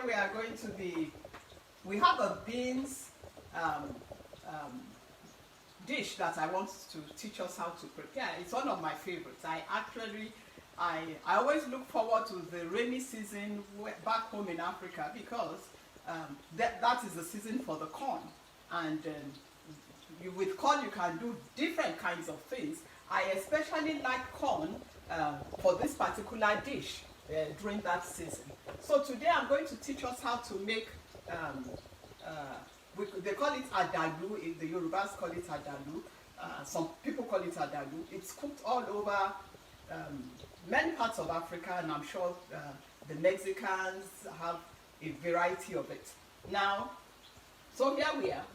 we are going to be, we have a beans dish that I want to teach us how to prepare. It's one of my favorites. I always look forward to the rainy season back home in Africa, because that is the season for the corn. And with corn you can do different kinds of things. I especially like corn for this particular dish during that season. So today I'm going to teach us how to make, they call it Adalu, in the Yorubas call it Adalu, some people call it Adalu. It's cooked all over many parts of Africa, and I'm sure the Mexicans have a variety of it. Now, so here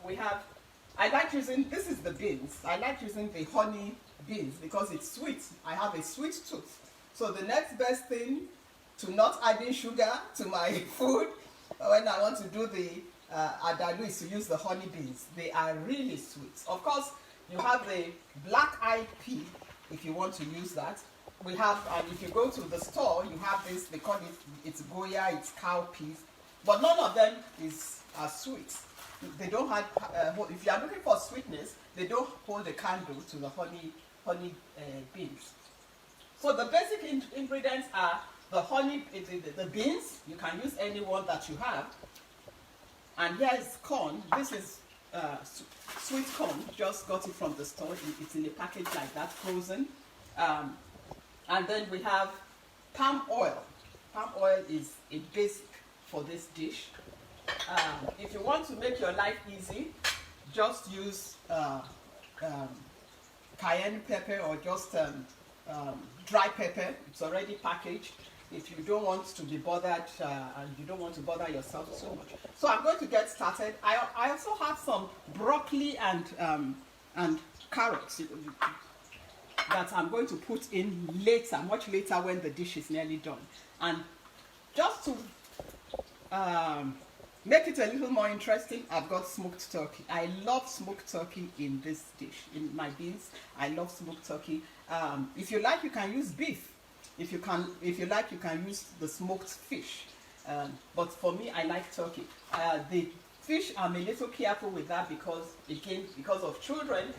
we have, I like using, this is the beans, I like using the honey beans because it's sweet. I have a sweet tooth. So the next best thing to not adding sugar to my food when I want to do the Adalu is to use the honey beans. They are really sweet. Of course, you have the black-eyed pea if you want to use that. We have, and if you go to the store, you have this, they call it, it's Goya, it's cowpeas, but none of them are sweet. They don't have, if you are looking for sweetness, they don't hold a candle to the honey beans. So the basic ingredients are the honey, the beans. You can use any one that you have. And here is corn. This is sweet corn. Just got it from the store. It's in a package like that, frozen. And then we have palm oil. Palm oil is a basic for this dish. If you want to make your life easy, just use cayenne pepper or just dry pepper. It's already packaged. If you don't want to be bothered and you don't want to bother yourself so much. So I'm going to get started. I also have some broccoli and carrots that I'm going to put in later, much later when the dish is nearly done. And just to make it a little more interesting, I've got smoked turkey. I love smoked turkey in this dish, in my beans. I love smoked turkey. If you like, you can use beef. If you like, you can use the smoked fish. But for me, I like turkey. The fish, I'm a little careful with that because, again, because of children,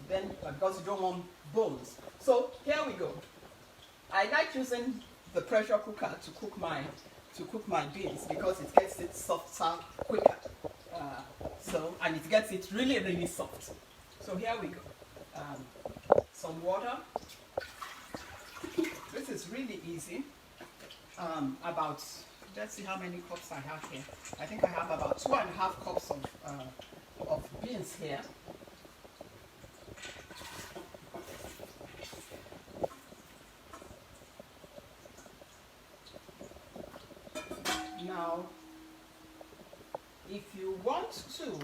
then because you don't want bones. So here we go. I like using the pressure cooker to cook my beans because it gets it softer quicker. And it gets it really, really soft. So here we go. Some water. This is really easy. Let's see how many cups I have here. I think I have about 2.5 cups of beans here. Now, if you want to,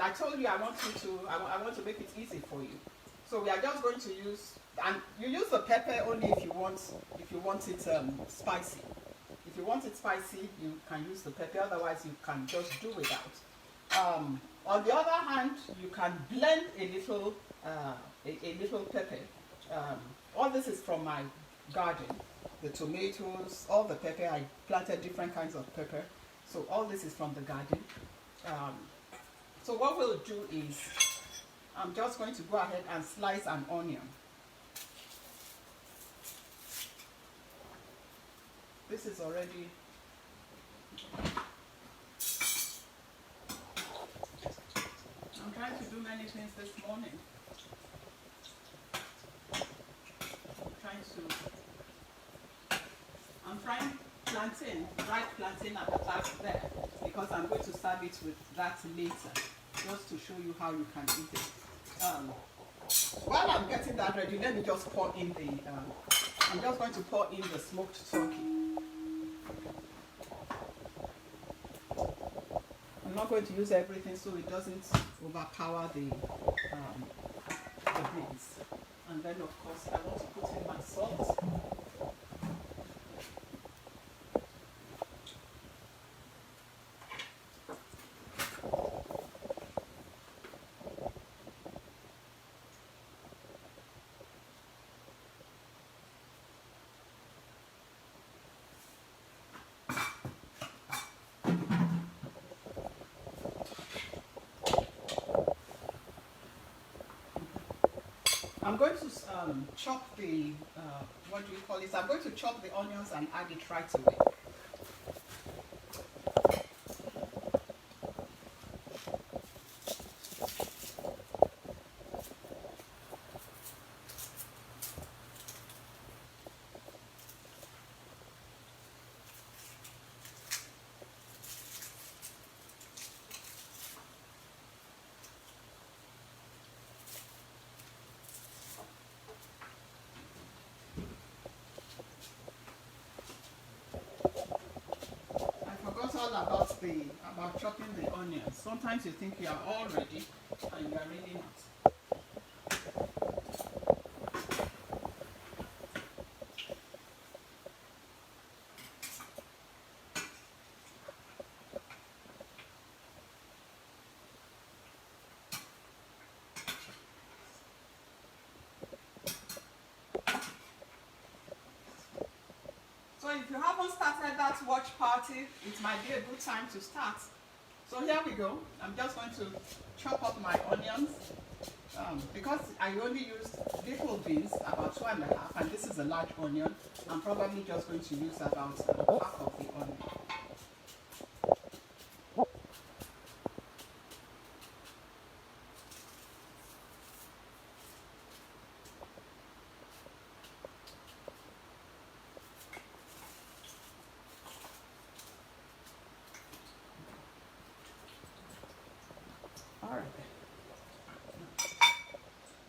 I told you I want to make it easy for you. So we are just going to use, and you use the pepper only if you want it spicy. If you want it spicy, you can use the pepper. Otherwise, you can just do without. On the other hand, you can blend a little pepper. All this is from my garden. The tomatoes, all the pepper. I planted different kinds of pepper. So all this is from the garden. So what we'll do is, I'm just going to go ahead and slice an onion. This is already, I'm trying to do many things this morning. I'm frying plantain, dried plantain at the back there, because I'm going to serve it with that later, just to show you how you can eat it. While I'm getting that ready, let me just pour in I'm just going to pour in the smoked turkey. I'm not going to use everything so it doesn't overpower the beans. And then of course I want to put in my salt. going to chop the, what do you call this? I'm going to chop the onions and add it right away. All about chopping the onions. Sometimes you think you are all ready and you are really not. So if you haven't started that watch party, it might be a good time to start. So here we go. I'm just going to chop up my onions. Because I only used little beans, about 2.5, and this is a large onion, I'm probably just going to use about half of the onion. All right.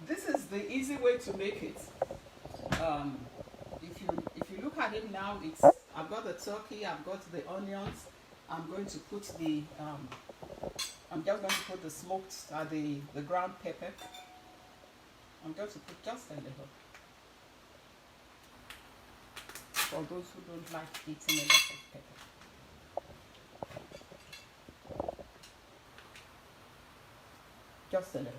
This is the easy way to make it. If you look at it now, I've got the turkey, I've got the onions. I'm going to put the I'm just going to put the smoked the ground pepper. I'm going to put just a little for those who don't like eating a lot of pepper. Just a little.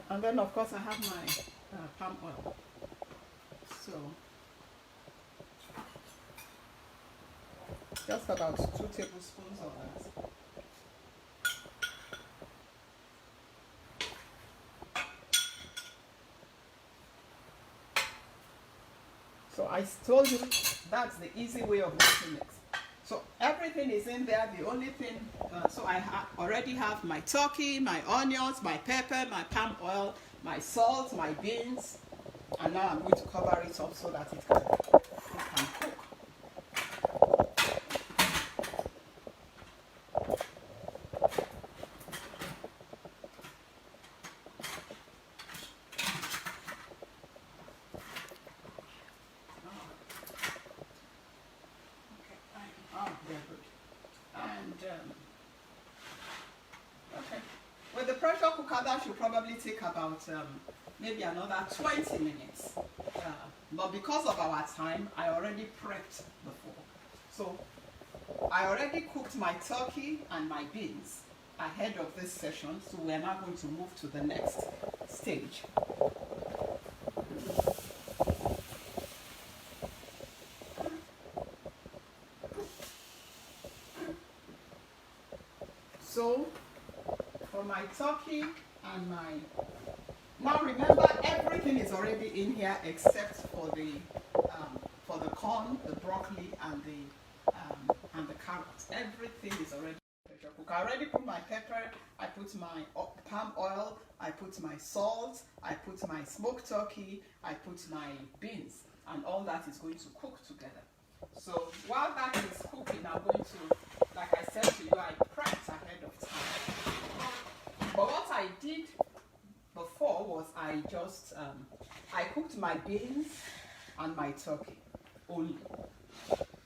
And then of course I have my palm oil. So just about 2 tablespoons of that. So I told you that's the easy way of making it. So everything is in there. The only thing, so I already have my turkey, my onions, my pepper, my palm oil, my salt, my beans, and now I'm going to cover it up so that it can cook. Okay. With the pressure cooker, that should probably take about maybe another 20 minutes. But because of our time, I already prepped before. So I already cooked my turkey and my beans ahead of this session. So we're now going to move to the next stage. So for my turkey and now remember everything is already in here except for the corn, the broccoli, and the carrots. Everything is already in the pressure cooker. I already put my pepper, I put my palm oil, I put my salt, I put my smoked turkey, I put my beans, and all that is going to cook together. So while that is cooking, I'm going to, like I said to you, I prepped ahead of time. But what I did before was I just, I cooked my beans and my turkey only.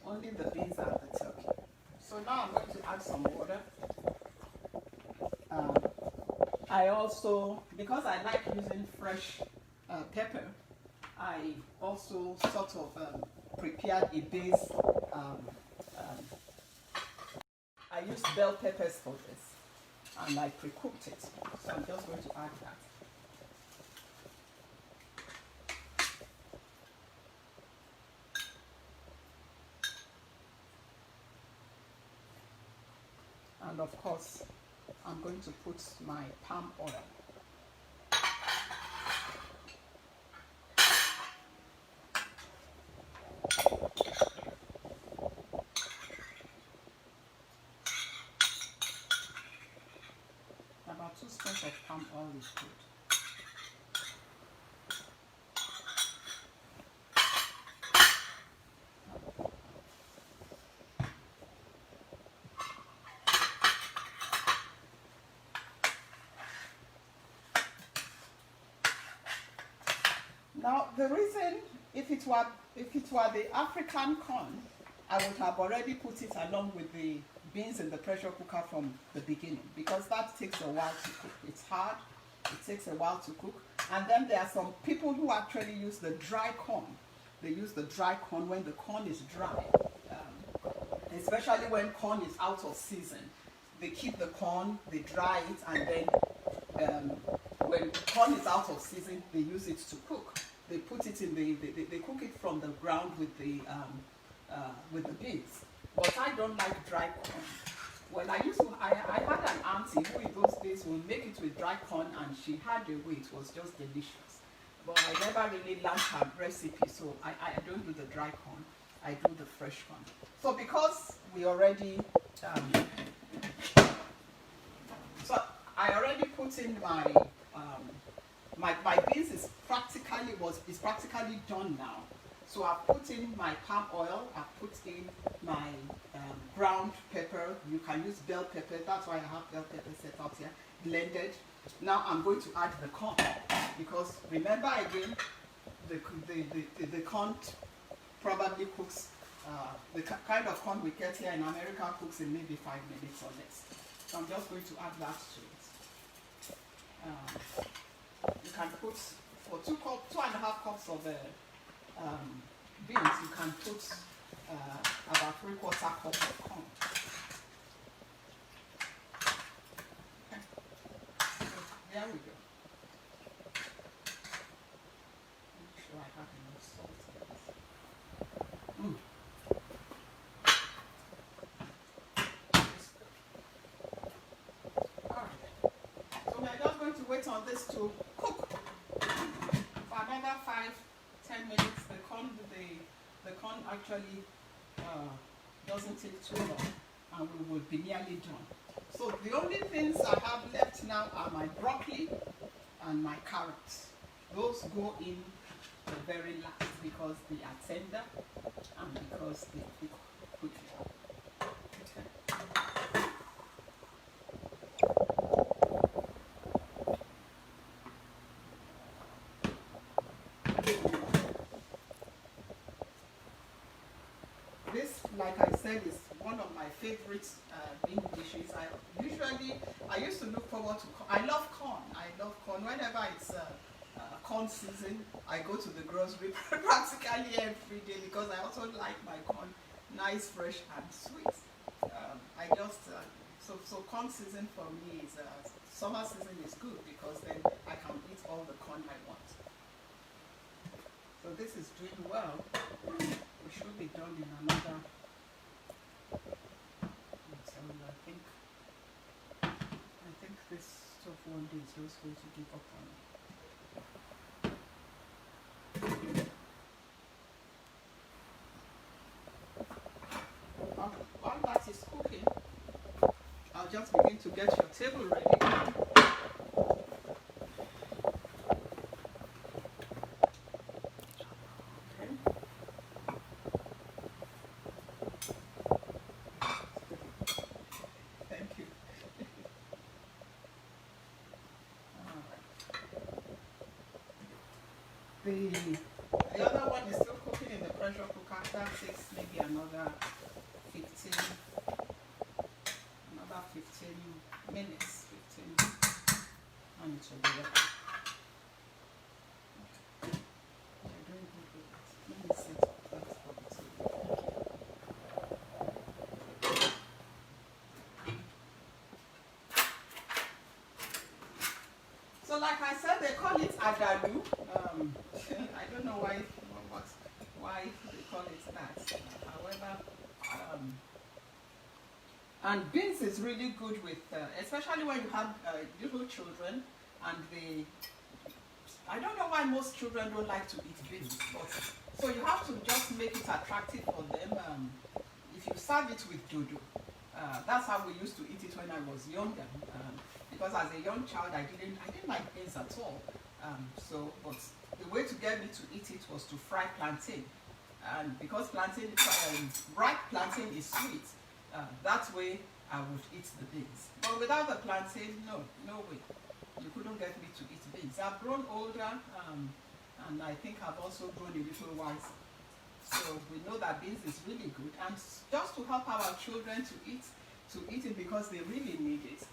Only the beans and the turkey. So now I'm going to add some water. I also, because I like using fresh pepper, I also sort of prepared a base. I used bell peppers for this, and I pre-cooked it. So I'm just going to add that. And of course, I'm going to put my palm oil. About 2 spoons of palm oil is good. Now, the reason, if it were the African corn, I would have already put it along with the beans in the pressure cooker from the beginning, because that takes a while to cook. It's hard, it takes a while to cook. And then there are some people who actually use the dry corn. They use the dry corn when the corn is dry, especially when corn is out of season. They keep the corn, they dry it, and then when corn is out of season, they use it to cook. They put it in they cook it from the ground with the beans. But I don't like dry corn. Well, I had an auntie who in those days would make it with dry corn, and she had a way, it was just delicious. But I never really learned her recipe, so I don't do the dry corn, I do the fresh one. So because we already, so I already put in my beans is practically done now. So I've put in my palm oil, I've put in my ground pepper. You can use bell pepper, that's why I have bell pepper set out here, blended. Now I'm going to add the corn, because remember again, the corn probably cooks, the kind of corn we get here in America cooks in maybe 5 minutes or less. So I'm just going to add that to it. You can put, for 2.5 cups of beans, you can put about 3/4 cup of corn. Okay. So there we go. Make sure I have enough salt in this. Alright. So we're just going to wait on this to cook for another 5-10 minutes. The corn actually doesn't take too long, and we will be nearly done. So the only things I have left now are my broccoli and my carrots. Those go in the very last because they are tender and because they cook quickly. This, like I said, is one of my favorite bean dishes. I used to look forward to corn. I love corn. Whenever it's corn season, I go to the grocery practically every day, because I also like my corn nice, fresh, and sweet. So corn season for me is summer season is good, because then I can eat all the corn I want. So this is doing well. We should be done in another. I think this stuff one day is just going to give up on me. While that is cooking, I'll just begin to get your table ready. The other one is still cooking in the pressure cooker. That takes maybe another 15 minutes, and it will be ready. You're doing good with it. Let me set up that for the table. So like I said, they call it Adalu. I don't know why they call it that. However, And beans is really good with, especially when you have little children, and I don't know why most children don't like to eat beans, but so you have to just make it attractive for them. If you serve it with dodo, that's how we used to eat it when I was younger. Because as a young child, I didn't like beans at all. But the way to get me to eat it was to fry plantain, and because ripe plantain is sweet, that way I would eat the beans. But without the plantain, no way. You couldn't get me to eat beans. I've grown older, and I think I've also grown a little wiser. So we know that beans is really good, and just to help our children to eat it because they really need it.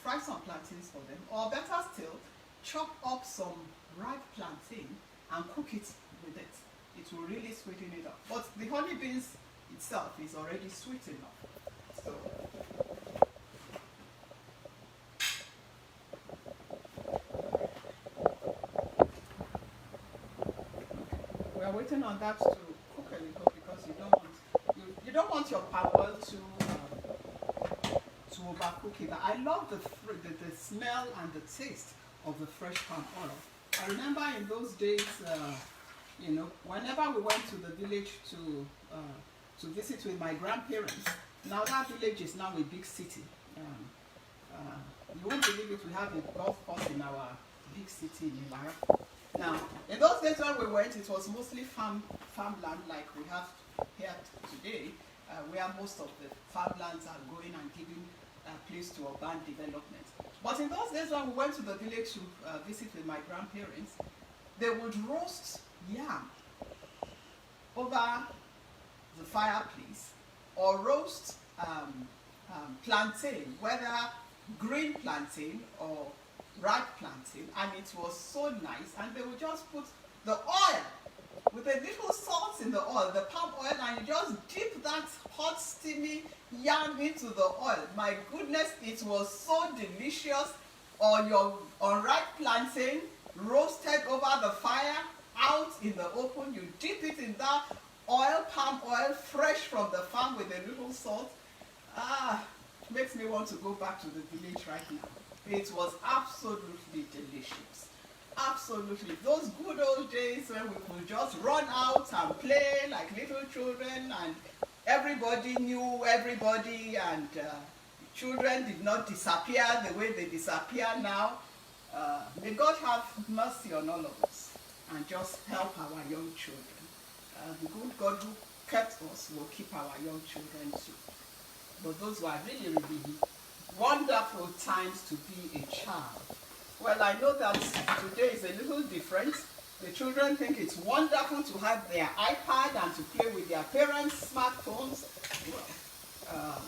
Fry some plantains for them, or better still, chop up some ripe plantain and cook it with it. It will really sweeten it up. But the honey beans itself is already sweet enough. So we are waiting on that to cook a little because you don't want your palm oil to overcook it. I love the smell and the taste of the fresh palm oil. I remember in those days, whenever we went to the village to visit with my grandparents. Now that village is now a big city. You won't believe it, we have a golf course in our big city in Ibadan. Now, in those days when we went, it was mostly farmland like we have here today, where most of the farmlands are going and giving place to urban development. But in those days when we went to the village to visit with my grandparents, they would roast yam over the fireplace, or roast plantain, whether green plantain or ripe plantain, and it was so nice. And they would just put the oil with a little salt in the oil, the palm oil, and you just dip that hot steamy yam into the oil. My goodness, it was so delicious. Or your unripe plantain roasted over the fire out in the open, you dip it in that oil, palm oil, fresh from the farm with a little salt. Makes me want to go back to the village right now. It was absolutely delicious. Absolutely. Those good old days when we could just run out and play like little children, and everybody knew everybody, and children did not disappear the way they disappear now. May God have mercy on all of us and just help our young children. The good God who kept us will keep our young children too. But those were really, really wonderful times to be a child. Well, I know that today is a little different. The children think it's wonderful to have their iPad and to play with their parents' smartphones. Well,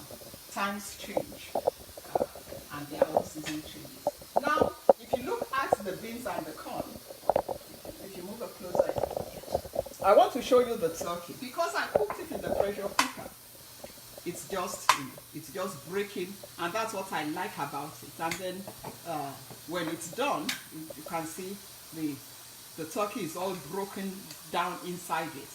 times change, and their own season changes. Now, if you look at the beans and the corn, if you move it closer, I want to show you the turkey because I cooked it in the pressure cooker. It's just breaking, and that's what I like about it. And then when it's done, you can see the turkey is all broken down inside it.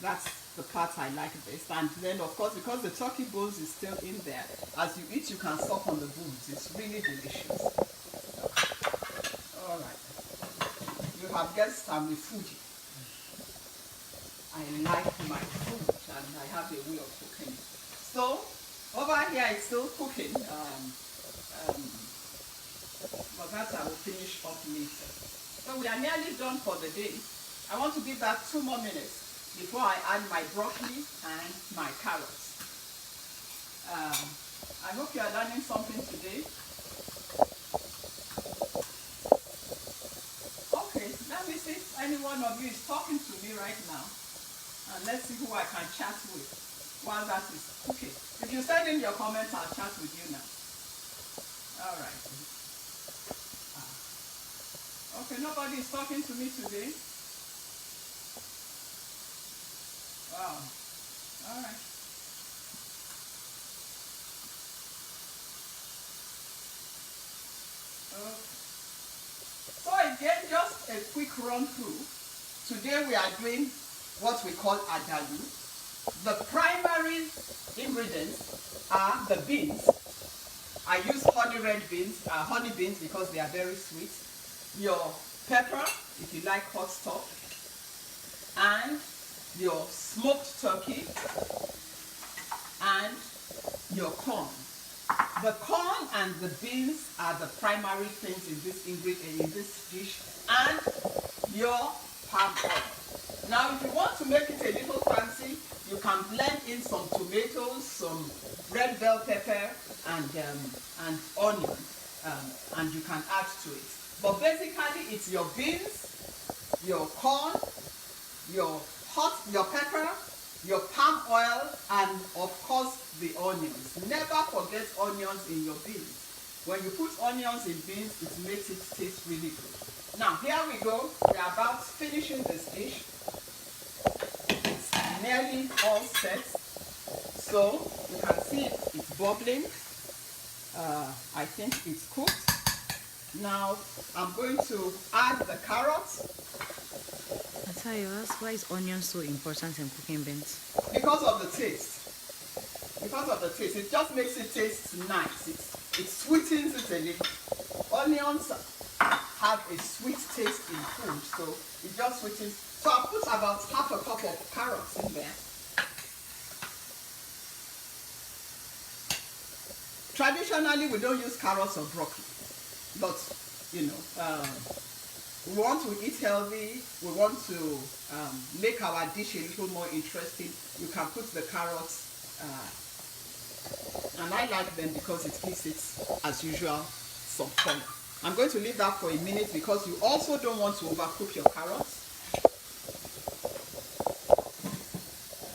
That's the part I like best. And then of course, because the turkey bones is still in there, as you eat you can suck on the bones. It's really delicious. All right, you have guessed I'm a foodie. I like my food and I have a way of cooking it. So over here it's still cooking, but that I will finish up later. So we are nearly done for the day. I want to give that 2 more minutes before I add my broccoli and my carrots. I hope you are learning something today. Okay, let me see if any one of you is talking to me right now. And let's see who I can chat with while that is cooking. If you send in your comments, I'll chat with you now. All right. Okay, nobody is talking to me today. Wow. All right. Okay. So again, just a quick run through. Today we are doing what we call Adalu. The primary ingredients are the beans. I use honey beans because they are very sweet. Your pepper, if you like hot stuff, and your smoked turkey, and your corn. The corn and the beans are the primary things in this dish, and your palm oil. Now, if you want to make it a little fancy, you can blend in some tomatoes, some red bell pepper, and onion, and you can add to it. But basically, it's your beans, your corn, your pepper, your palm oil, and of course the onions. Never forget onions in your beans. When you put onions in beans, it makes it taste really good. Now here we go. We are about finishing this dish. It's nearly all set. So you can see it's bubbling. I think it's cooked. Now I'm going to add the carrots. You ask, why is onion so important in cooking beans? Because of the taste. Because of the taste. It just makes it taste nice. It sweetens it a little. Onions have a sweet taste in food, so it just sweetens. So I put about half a cup of carrots in there. Traditionally, we don't use carrots or broccoli, but you know, we want to eat healthy. We want to make our dish a little more interesting. You can put the carrots, and I like them because it gives it, as usual, some color. I'm going to leave that for a minute because you also don't want to overcook your carrots.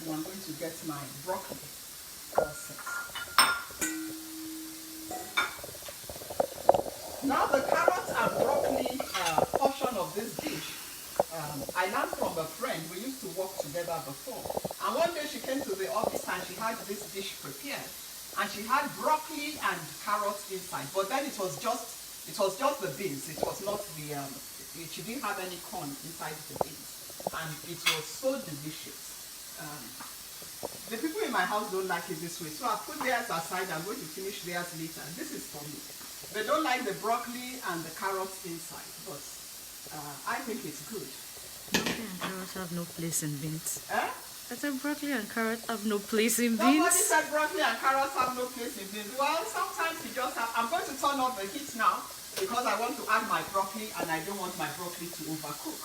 And I'm going to get my broccoli all set. Now the carrots and broccoli portion of this dish, I learned from a friend. We used to work together before. And one day she came to the office and she had this dish prepared. And she had broccoli and carrots inside. But then it was just the beans. It was not the, she didn't have any corn inside the beans. And it was so delicious. The people in my house don't like it this way. So I put theirs aside. I'm going to finish theirs later. And this is for me. They don't like the broccoli and the carrots inside, but I think it's good. Broccoli and carrots have no place in beans. Eh? I said broccoli and carrots have no place in Somebody beans. said broccoli and carrots have no place in beans. Well, sometimes you just have. I'm going to turn off the heat now because I want to add my broccoli and I don't want my broccoli to overcook.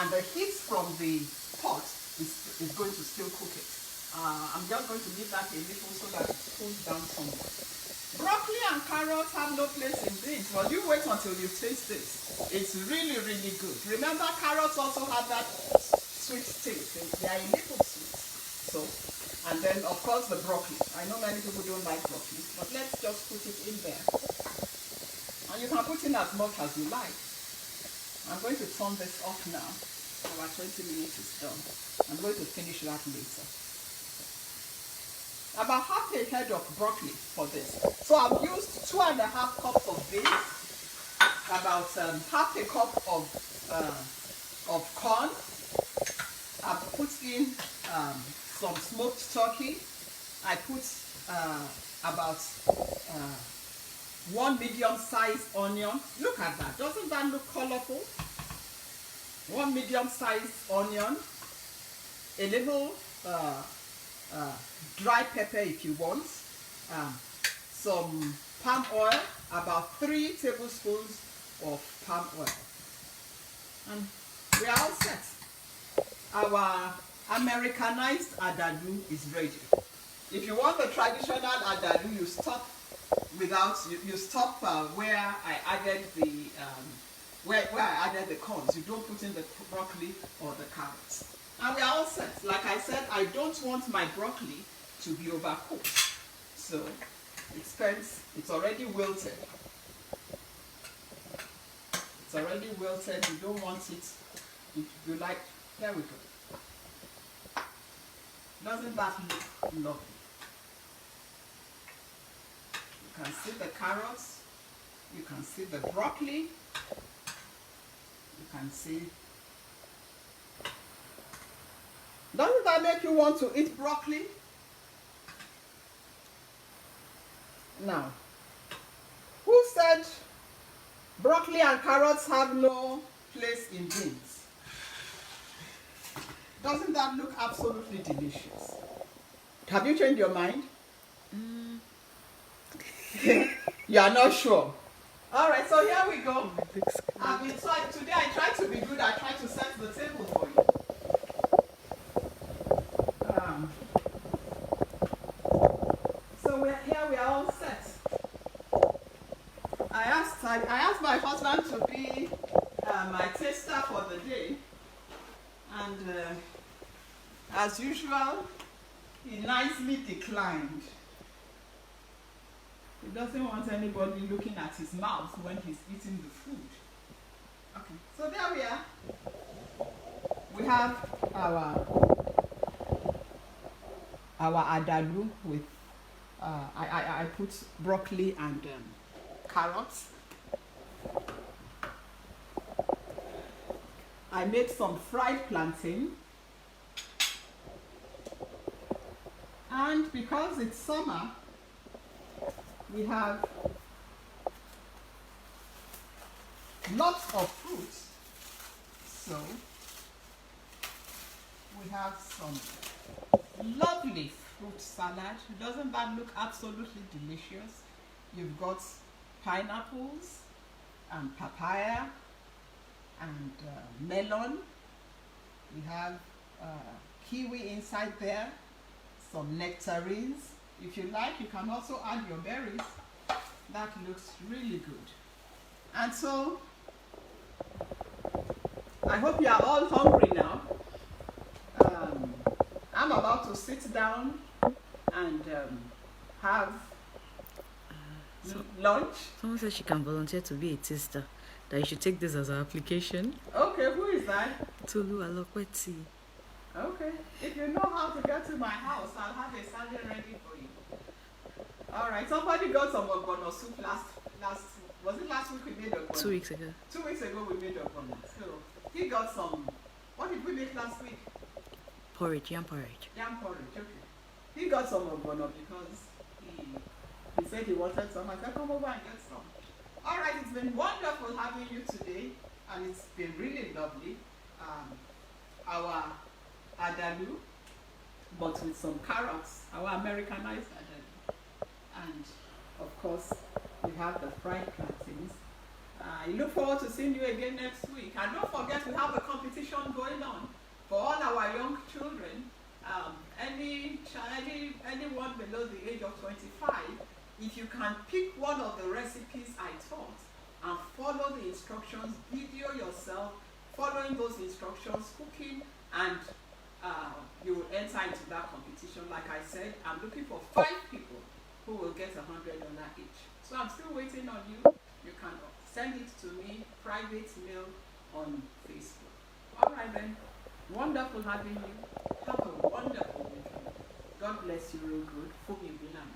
And the heat from the pot is going to still cook it. I'm just going to leave that a little so that it cools down somewhat. Broccoli and carrots have no place in beans. Well, you wait until you taste this. It's really, really good. Remember, carrots also have that sweet taste. They are a little sweet. So, and then of course the broccoli. I know many people don't like broccoli, but let's just put it in there. And you can put in as much as you like. I'm going to turn this off now. Our 20 minutes is done. I'm going to finish that later. About half a head of broccoli for this. So I've used 2.5 cups of beans, about half a cup of corn. I've put in some smoked turkey. I put about 1 medium-sized onion. Look at that. Doesn't that look colorful? 1 medium-sized onion. A little dry pepper if you want, some palm oil, about 3 tablespoons of palm oil, and we are all set. Our Americanized Adalu is ready. If you want the traditional Adalu, you stop where I added the where I added the corns. You don't put in the broccoli or the carrots. And we are all set. Like I said, I don't want my broccoli to be overcooked. So it's already wilted. It's already wilted. You don't want it. You like, there we go. Doesn't that look lovely? You can see the carrots. You can see the broccoli. You can see Doesn't that make you want to eat broccoli? Now, who said broccoli and carrots have no place in beans? Doesn't that look absolutely delicious? Have you changed your mind? You are not sure. All right, so here we go. Today I tried to be good. I tried to set the table for you. So we are all set. I asked my husband to be my taster for the day, and as usual, he nicely declined. He doesn't want anybody looking at his mouth when he's eating the food. Okay, so there we are. We have our adalu with I put broccoli and carrots. I made some fried plantain, and because it's summer, we have lots of fruits, so we have some lovely fruit salad. Doesn't that look absolutely delicious? You've got pineapples and papaya and melon. We have kiwi inside there, some nectarines. If you like, you can also add your berries. That looks really good. And so, I hope you are all hungry now. I'm about to sit down and have lunch. Someone said she can volunteer to be a taster. That you should take this as an application. Okay, who is that? Tolu Alokweti. Okay, if you know how to get to my house, I'll have a salad ready for you. All right, somebody got some ogbono soup was it last week we made ogbono? 2 weeks ago. 2 weeks ago we made ogbono. So he got some, what did we make last week? Porridge, yam porridge. Yam porridge, okay. He got some ogbono because he said he wanted some. I said, come over and get some. All right, it's been wonderful having you today, and it's been really lovely. Our Adalu, but with some carrots, our Americanized Adalu. And of course, we have the fried plantains. I look forward to seeing you again next week. And don't forget, we have a competition going on for all our young children. Anyone below the age of 25, if you can pick one of the recipes I taught and follow the instructions, video yourself following those instructions, cooking, and you will enter into that competition. Like I said, I'm looking for 5 people who will get $100 each. So I'm still waiting on you. You can send it to me, private mail on Facebook. All right then. Wonderful having you. Have a wonderful weekend. God bless you real good. Fumi Binam.